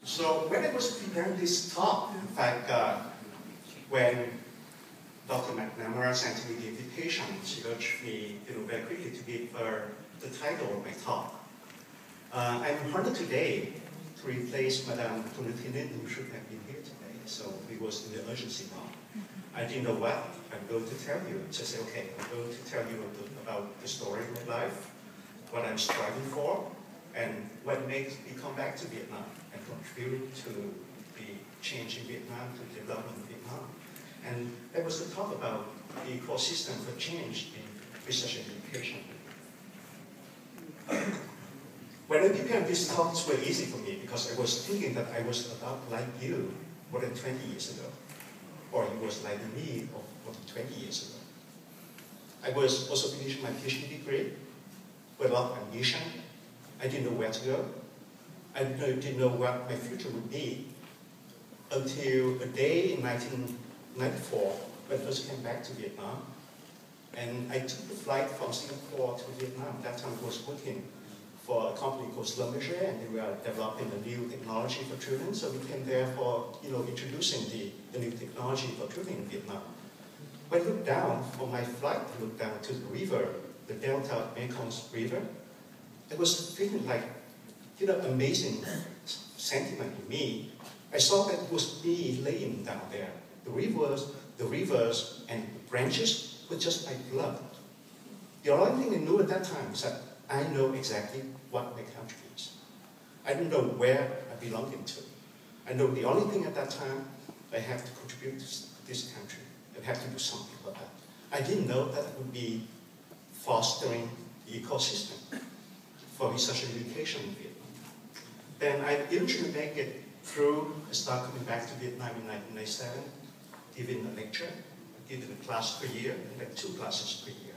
So when I was preparing this talk, in fact, when Dr. McNamara sent me the invitation, she urged me, very quickly to give her the title of my talk. I'm honored today to replace Madame Tunutinen, who should have been here today. So it was in the urgency mode. I didn't know what I'm going to tell you. Just say, okay, I'm going to tell you about the story of my life, what I'm striving for, and what makes me come back to Vietnam and contribute to the change in Vietnam, to the development of Vietnam. And there was the talk about the ecosystem for change in research and education. When I prepared these talks, were easy for me because I was thinking that I was about like you more than 20 years ago, or you was like me more than 20 years ago. I was also finishing my PhD degree with a lot of ambition. I didn't know where to go. I didn't know what my future would be until a day in 1994 when I first came back to Vietnam. And I took the flight from Singapore to Vietnam. That time I was working for a company called Schlumberger, and they were developing a new technology for drilling. So we came there for introducing the new technology for drilling in Vietnam. When I looked down on my flight, I looked down to the river, the Delta Mekong River. It was feeling like, amazing sentiment in me. I saw that it was me laying down there. The rivers and the branches were just my blood. The only thing I knew at that time is that I know exactly what my country is. I didn't know where I belonged to. I know the only thing at that time, I have to contribute to this country. I have to do something about that. I didn't know that it would be fostering the ecosystem for research and education in Vietnam. Then I eventually make it through. I started coming back to Vietnam in 1997, giving a lecture, giving a class per year, and then 2 classes per year.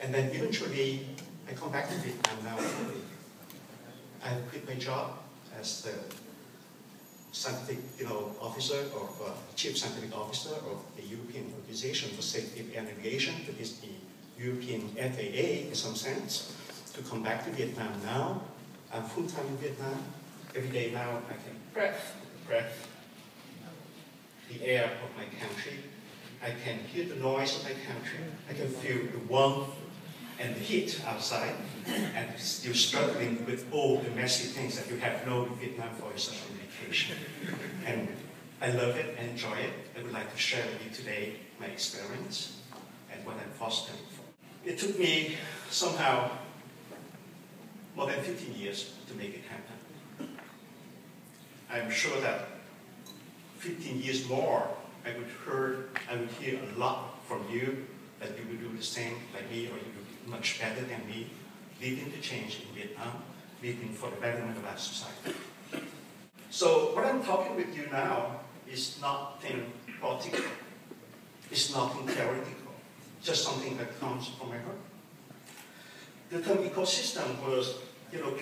And then eventually, I come back to Vietnam now fully. I quit my job as the scientific officer of chief scientific officer of the European Organization for Safety of Air Navigation, that is the European FAA in some sense, to come back to Vietnam now. I'm full-time in Vietnam. Every day now I can breathe the air of my country. I can hear the noise of my country. I can feel the warmth and the heat outside, and you're struggling with all the messy things that you have known in Vietnam for research and education. And I love it and enjoy it. I would like to share with you today my experience and what I'm fostering for. It took me somehow more than 15 years to make it happen. I'm sure that 15 years more, I would hear a lot from you that you would do the same like me, or you would do much better than me, leading the change in Vietnam, leading for the betterment of our society. So what I'm talking with you now is nothing political. It's nothing theoretical. Just something that comes from my heart. The term ecosystem was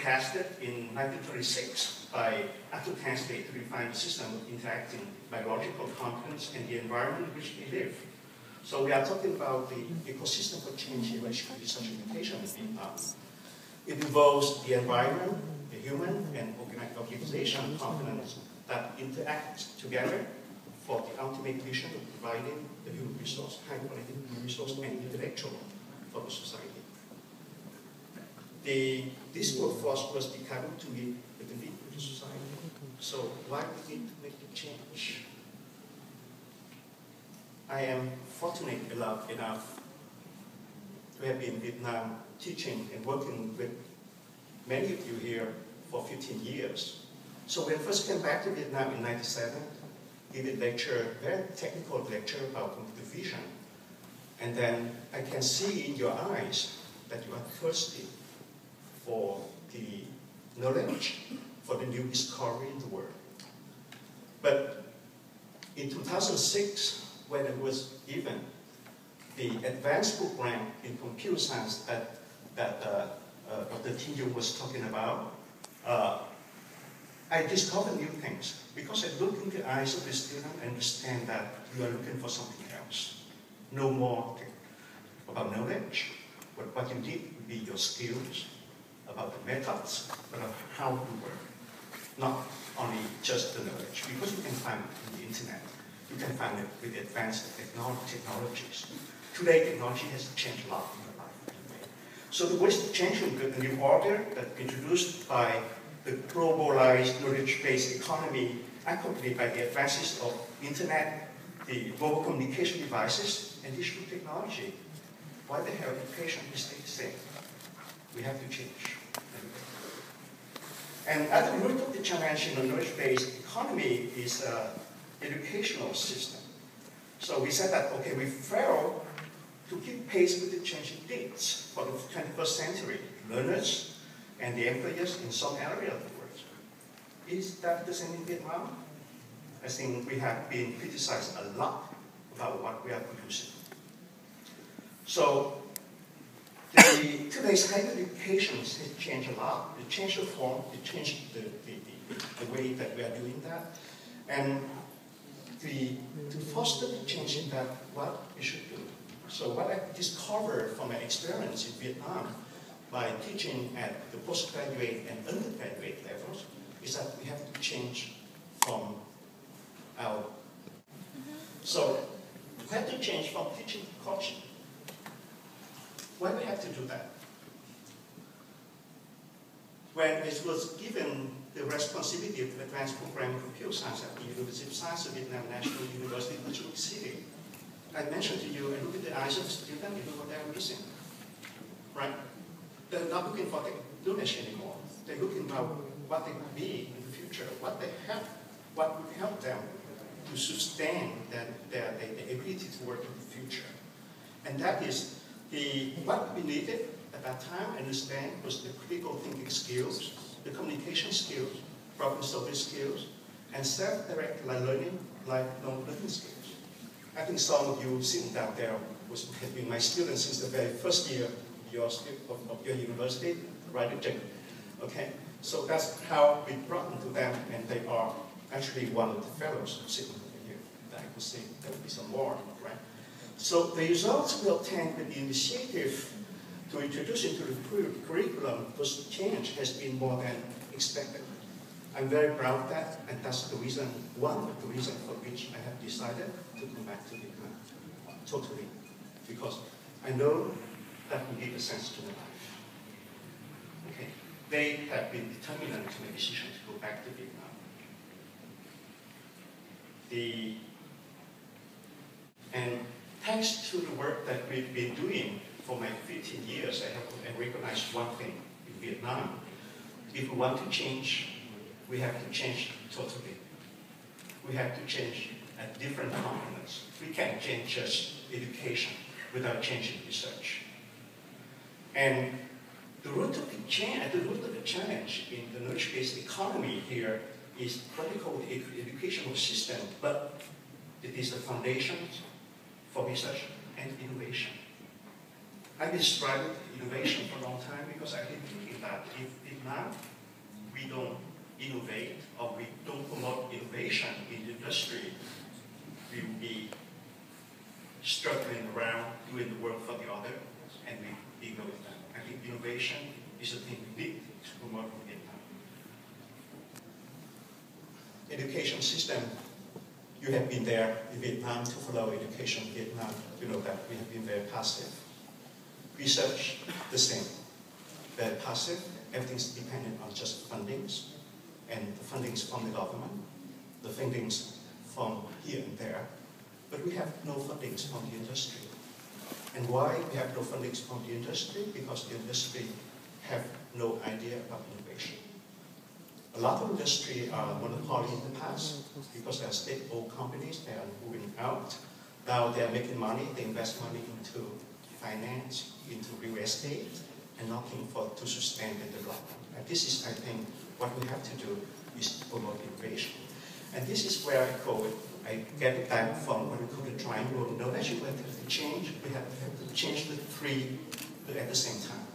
casted in 1936 by Arthur Tansley to define the system of interacting biological components and the environment in which we live. So we are talking about the ecosystem for change in research and education in Vietnam. It involves the environment, the human and organizational components that interact together for the ultimate mission of providing the human resource, high-quality human resource and intellectual for the society. This workforce must be able to meet with the need of the society. So why do we need to make the change? I am fortunate enough to have been in Vietnam teaching and working with many of you here for 15 years. So when I first came back to Vietnam in 1997, gave a lecture, a very technical lecture about computer vision. And then I can see in your eyes that you are thirsty for the knowledge, for the new discovery in the world. But in 2006, when it was given the advanced program in computer science that Dr. Tin Yung was talking about, I discovered new things. Because I look in the eyes of the student and understand that you are looking for something else. No more about knowledge, but what you need would be your skills, about the methods, but of how you work. Not only just the knowledge, because you can find it in the internet. You can find it with advanced technologies. Today, technology has changed a lot in your life. So the West changed the new order that introduced by the globalized knowledge-based economy, accompanied by the advances of internet, the mobile communication devices, and digital technology. Why the hell education is stay the same? We have to change. And at the root of the challenge in the knowledge-based economy is educational system. So we said that, okay, we fail to keep pace with the changing needs for the 21st century, learners and the employers in some area of the world. Is that the same in Vietnam? I think we have been criticized a lot about what we are producing. So today's higher education has changed a lot. It changed the form, it changed the way that we are doing that. And to foster the change in that, what we should do. So what I discovered from my experience in Vietnam by teaching at the postgraduate and undergraduate levels is that we have to change from our... So we have to change from teaching to coaching. Why do we have to do that? When it was given the responsibility of the advanced program in computer science at the University of Science of Vietnam National University in Ho Chi Minh City, I mentioned to you, and look at the eyes of the student, you know what they're missing, right? They're not looking for the knowledge anymore. They're looking about what they could be in the future, what they have, what would help them to sustain their ability to work in the future. And that is what we needed at that time, understand, was the critical thinking skills, the communication skills, problem-solving skills, and self-directed learning, lifelong learning skills. I think some of you sitting down there have been my students since the very first year of your university, right? Okay, so that's how we brought them to them, and they are actually one of the fellows sitting over here. I could say there will be some more, right? So the results we obtained with the initiative to introduce into the curriculum was change has been more than expected. I'm very proud of that, and that's the reason, one of the reasons for which I have decided to come back to Vietnam, totally, because I know that will give a sense to my life. Okay, they have been determined to make a decision to go back to Vietnam. And thanks to the work that we've been doing for my 15 years, I have recognized one thing in Vietnam. If we want to change, we have to change totally. We have to change at different components. We can't change just education without changing research. And the root of the challenge in the knowledge-based economy here is what we call the educational system, but it is the foundation for research and innovation. I've been striving for innovation for a long time because I've been thinking that if now we don't innovate or we don't promote innovation in the industry, we will be struggling around doing the work for the other, and we go with that. I think innovation is the thing we need to promote in Vietnam. Education system, you have been there in Vietnam to follow education in Vietnam. You know that we have been very passive. Research, the same. Very passive. Everything's dependent on just fundings, and the fundings from the government, the fundings from here and there. But we have no fundings from the industry. And why we have no fundings from the industry? Because the industry have no idea about innovation. A lot of industry are monopoly in the past because they are state-owned companies, they are moving out. Now they are making money, they invest money into finance, into real estate, and nothing to sustain the development. And this is, I think, what we have to do is to promote innovation. And this is where I get it back from what we call the triangle of knowledge. We have to change, we have to change the three at the same time.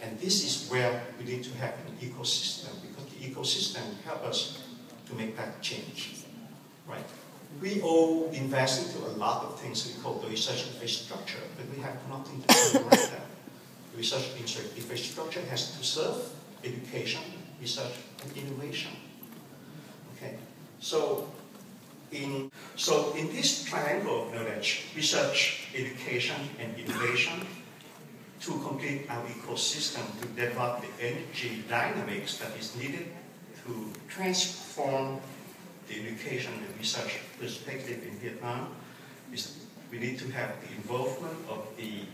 And this is where we need to have an ecosystem, because the ecosystem helps us to make that change, right? We all invest into a lot of things we call the research infrastructure, but we have nothing to do right now. Research infrastructure has to serve education, research, and innovation. So in this triangle of knowledge, research, education, and innovation, to complete our ecosystem to develop the energy dynamics that is needed to transform the education and research perspective in Vietnam, we need to have the involvement of the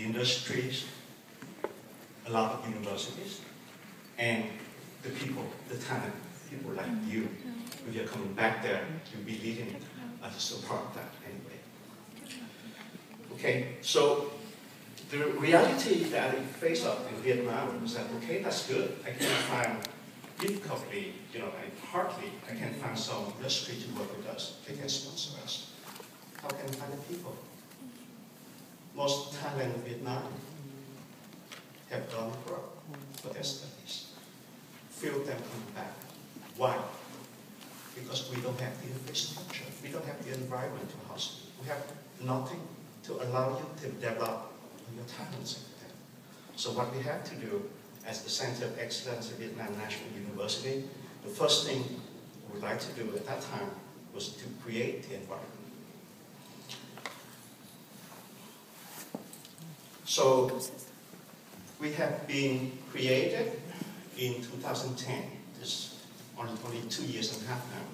industries, a lot of universities, and the people, the talent, people like you. If you're coming back there, you'll be leading us to support that anyway. Okay, so the reality that I face up in Vietnam is that, okay, that's good. I can find difficultly, I can find some industry to work with us. They can sponsor us. How can we find the people? Most talent in Vietnam have gone abroad for their studies. Few of them come back. Why? Because we don't have the infrastructure. We don't have the environment to house you. We have nothing to allow you to develop your talents. So what we have to do as the Center of Excellence at Vietnam National University, the first thing we would like to do at that time was to create the environment. So we have been created in 2010. This only 2 years and a half now.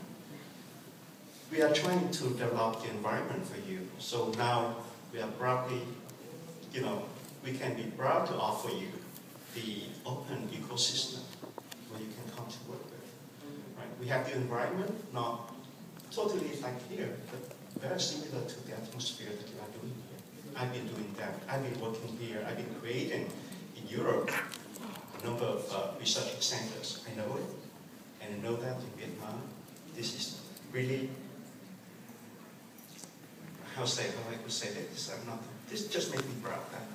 We are trying to develop the environment for you. So now we are proudly, we can be proud to offer you the open ecosystem where you can come to work with. Right? We have the environment, not totally like here, but very similar to the atmosphere that you are doing here. I've been doing that. I've been working here. I've been creating in Europe a number of research centers. I know it, and I know that in Vietnam, this is really, how I could say this. This just makes me proud that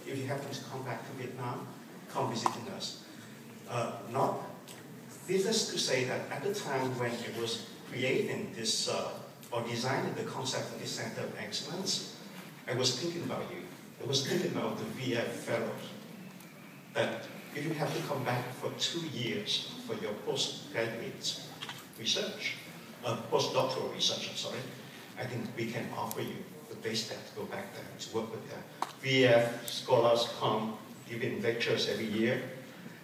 if you happen to come back to Vietnam, come visiting us. Needless to say that at the time when it was creating this, or designing the concept of this Center of Excellence, I was thinking about you. I was thinking about the VEF fellows. That if you have to come back for 2 years for your postgraduate research, postdoctoral research, I'm sorry, I think we can offer you the base step to go back there, to work with them. VEF scholars come giving lectures every year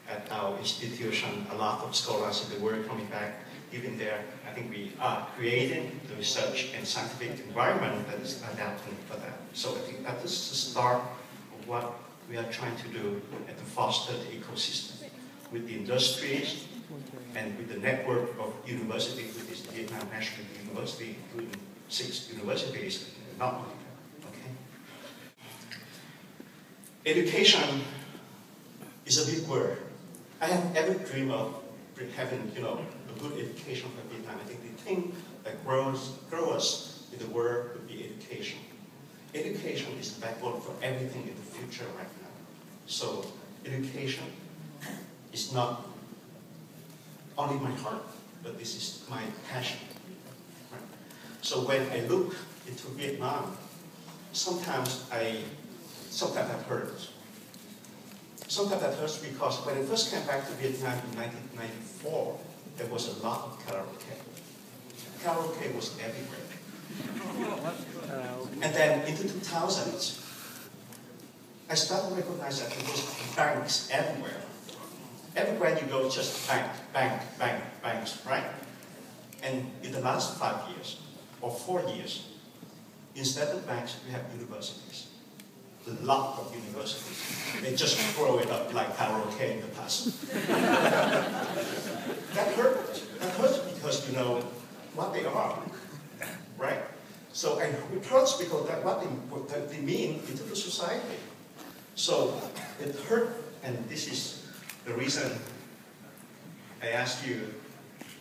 at our institution. A lot of scholars in the world coming back, giving their, I think we are creating the research and scientific environment that is adapting for that. So I think that is the start of what we are trying to do and to foster the ecosystem with the industries and with the network of universities, with this Vietnam National University, including 6 universities, not only that, okay? Education is a big word. I have ever dreamed of having, a good education for Vietnam. I think the thing that grows us in the world would be education. Education is the backbone for everything in the future right now. So education is not only my heart, but this is my passion. Right? So when I look into Vietnam, sometimes that hurts. Sometimes that hurts because when I first came back to Vietnam in 1994, there was a lot of karaoke. Karaoke was everywhere. And then into the 2000s, I started to recognize that there was banks everywhere. Everywhere you go, just banks, right? And in the last 5 years, or 4 years, instead of banks, we have universities. A lot of universities. They just throw it up like karaoke in the past. That hurts. That hurts because you know what they are, right? So, and it hurts because what they mean into the society. So, it hurt, and this is the reason I asked you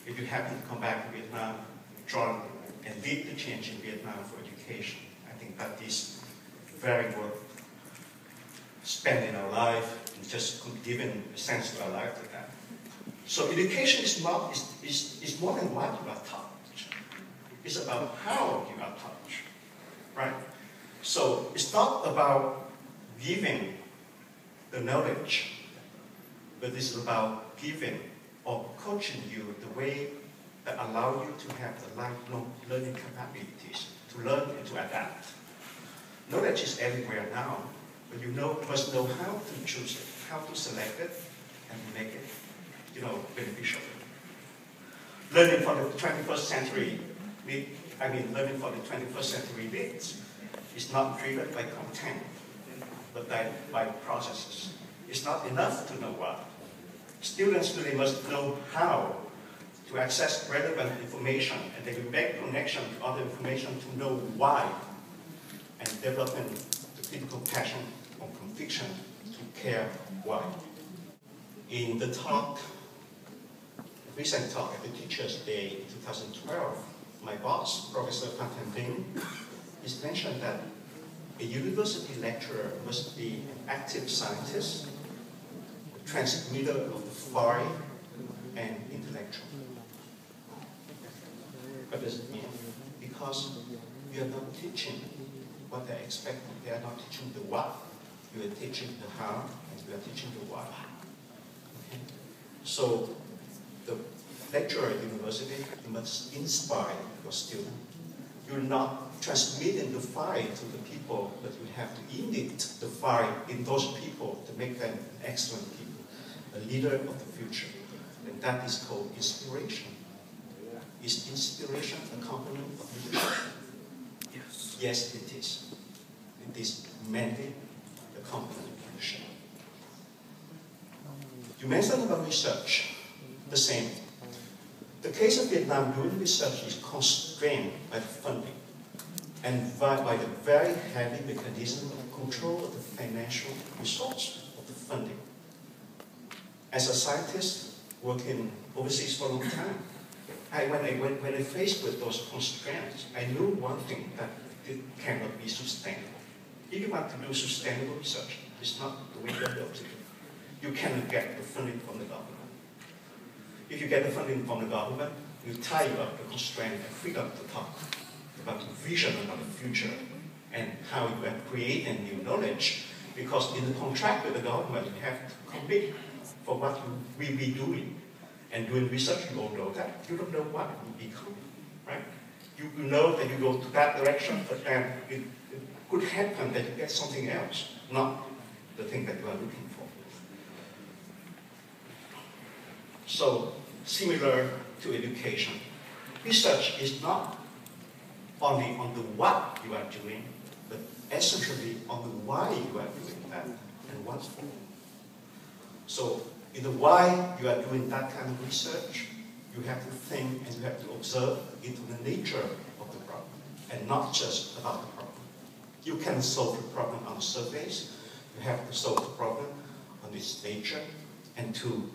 if you happen to come back to Vietnam, join and lead the change in Vietnam for education. I think that is very worth spending our life and just giving a sense of our life to that. So education is more than what you are taught. It's about how you are taught, right? So it's not about giving the knowledge, but it's about giving or coaching you the way that allow you to have the lifelong learning capabilities, to learn and to adapt. Knowledge is everywhere now, but you must know how to choose it, how to select it, and make it, beneficial. Learning for the 21st century, learning for the 21st century needs is not driven by content, but by processes. It's not enough to know what. Students really must know how to access relevant information, and they will make connection to other information to know why, and developing the critical passion or conviction to care why. In the recent talk at the Teachers' Day in 2012, my boss, Professor Pan Tan, is mentioned that a university lecturer must be an active scientist, a transmitter of the fire, and intellectual. What does it mean? Because you are not teaching what they're expecting. They are not teaching the what. You are teaching the how, and you are teaching the why. Okay? So the lecturer at university, you must inspire your student. You're not transmitting the fire to the people, but you have to ignite the fire in those people to make them excellent people, a leader of the future. And that is called inspiration. Is inspiration a component of leadership? Yes. Yes, it is. It is mainly a component of leadership. You mentioned about research. The same. The case of Vietnam doing research is constrained by funding and by the very heavy mechanism of control of the financial resource of the funding. As a scientist working overseas for a long time, when I faced with those constraints, I knew one thing, that it cannot be sustainable. If you want to do sustainable research, it's not the way you're able to do it. You cannot get the funding from the government. If you get the funding from the government, you tie up the constraint and free up the talk about the vision about the future and how you are creating new knowledge. Because in the contract with the government, you have to commit for what you will be doing. And doing research, you all know that. You don't know what it will become, right? You know that you go to that direction, but then it could happen that you get something else, not the thing that you are looking for. So, similar to education, research is not only on the what you are doing, but essentially on the why you are doing that and what for. So, in the why you are doing that kind of research, you have to think and you have to observe into the nature of the problem, and not just about the problem. You can solve the problem on the surface. You have to solve the problem on its nature, and to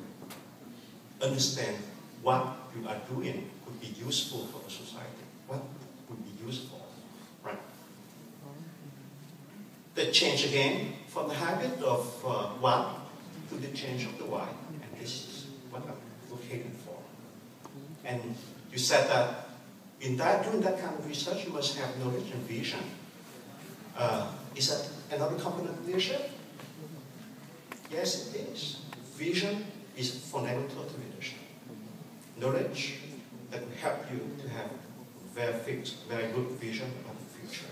understand what you are doing would be useful for the society. What would be useful, right? The change again from the habit of what to the change of the why, and this is what I'm looking for. And you said that in doing that kind of research, you must have knowledge and vision. Is that another component of leadership? Yes, it is. Vision is fundamental to leadership. Knowledge that will help you to have very fixed, very good vision of the future.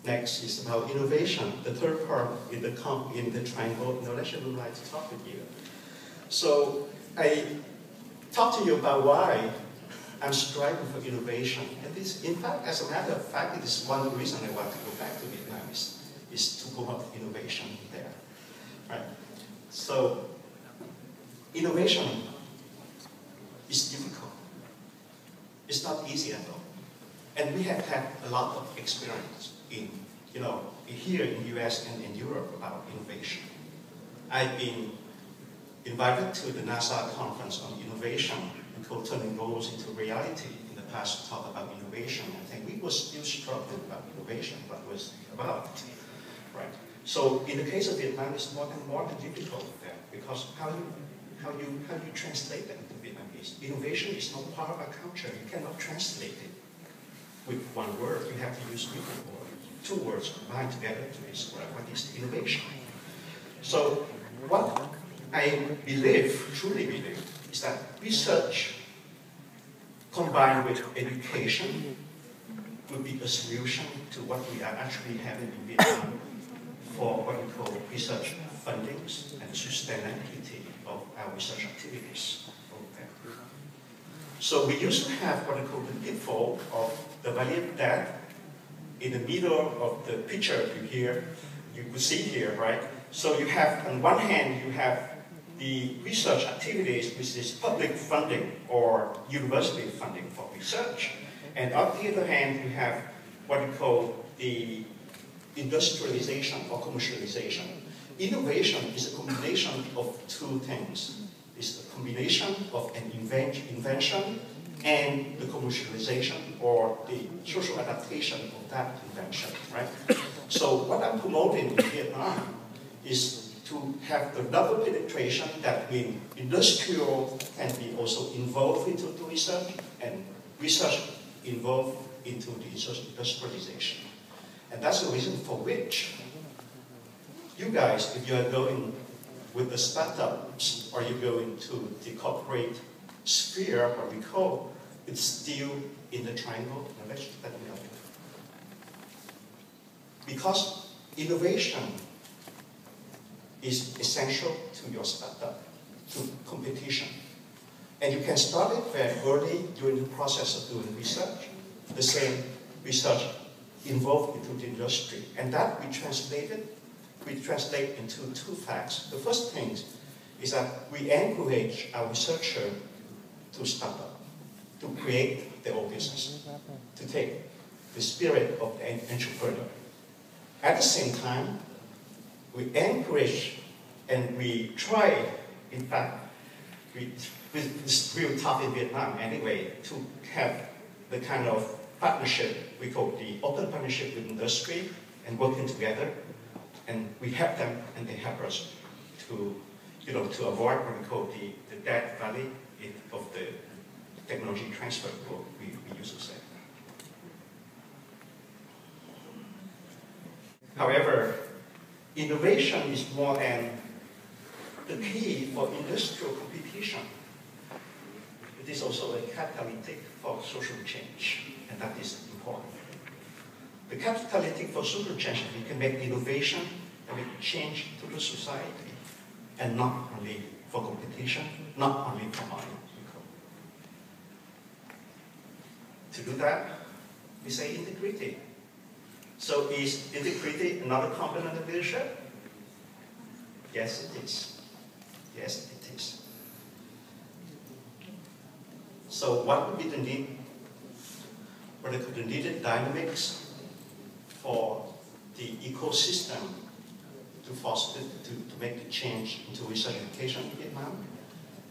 Next is about innovation, the third part in the triangle of knowledge I would like to talk with you. So I talked to you about why I'm striving for innovation. And this, in fact, as a matter of fact, it is one of the reasons I want to go back to Vietnam is to go up innovation there. Right? So innovation is difficult. It's not easy at all. And we have had a lot of experience here in the US and in Europe about innovation. I've been invited to the NASA conference on innovation and turning goals into reality in the past to talk about innovation. I think we were still struggling about innovation, what was about, right? So in the case of Vietnam, it's more difficult there, because how you translate that into Vietnamese? Innovation is not part of our culture. You cannot translate it with one word. You have to use different words. Two words combined together to describe what is innovation. So what I believe, truly believe, is that research combined with education will be a solution to what we are actually having in Vietnam for what we call research fundings and sustainability of our research activities. So we used to have what we call the pitfall of the value debt in the middle of the picture you could see here, right? So you have, on one hand, you have the research activities, which is public funding or university funding for research. And on the other hand, you have what we call the industrialization or commercialization. Innovation is a combination of two things. It's a combination of an invention and the commercialization or the social adaptation of that invention, right? So what I'm promoting in Vietnam is to have the double penetration. That means industrial can be also involved into the research and research involved into the industrialization. And that's the reason for which you guys, if you are going with the startups or you go into the corporate sphere, what we call, it's still in the triangle. Because innovation is essential to your startup, to competition. And you can start it very early during the process of doing research, the same research involved into the industry. And that we translate into two facts. The first thing is that we encourage our researcher to start up, to create their own business, to take the spirit of the entrepreneur. At the same time, we encourage and we try, in fact, it's real tough in Vietnam anyway, to have the kind of partnership we call the open partnership with industry and working together. And we help them and they help us to, to avoid what we call the dead valley of the technology transfer, we used to say. However, innovation is more than the key for industrial competition. It is also a catalytic for social change, and that is important. The catalytic for social change, we can make innovation and make change to the society, and not only for competition, not only for money. To do that, we say integrity. So is integrity another component of leadership? Yes, it is. Yes, it is. So what would be the need? What are the needed dynamics for the ecosystem to foster, to make the change into research education in Vietnam?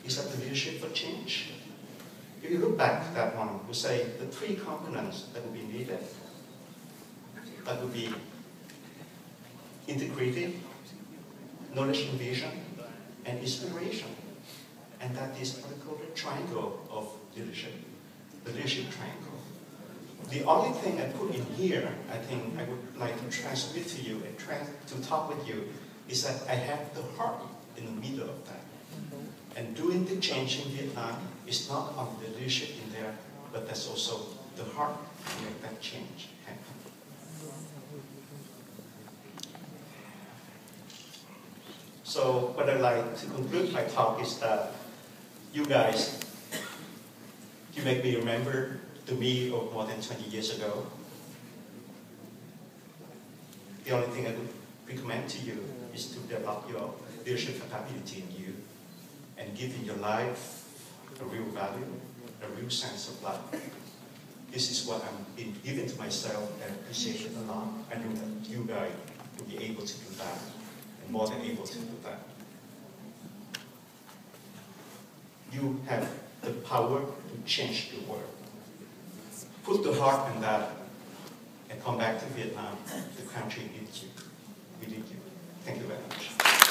Is that the leadership for change? If you look back at that one, we say the three components that would be needed. That would be integrity, knowledge and vision, and inspiration. And that is what we call the triangle of leadership, the leadership triangle. The only thing I put in here, I think I would like to transmit to you and to talk with you, is that I have the heart in the middle of that. And doing the change in Vietnam is not only the leadership in there, but that's also the heart to make that change happen. So what I'd like to conclude my talk is that you guys, you make me remember to me of more than 20 years ago. The only thing I would recommend to you is to develop your leadership capability in you and give in your life a real value, a real sense of life. This is what I'm giving to myself and appreciate it a lot. I know that you guys will be able to do that, and more than able to do that. You have the power to change the world. Put the heart in that and come back to Vietnam. The country needs you. We need you. Thank you very much.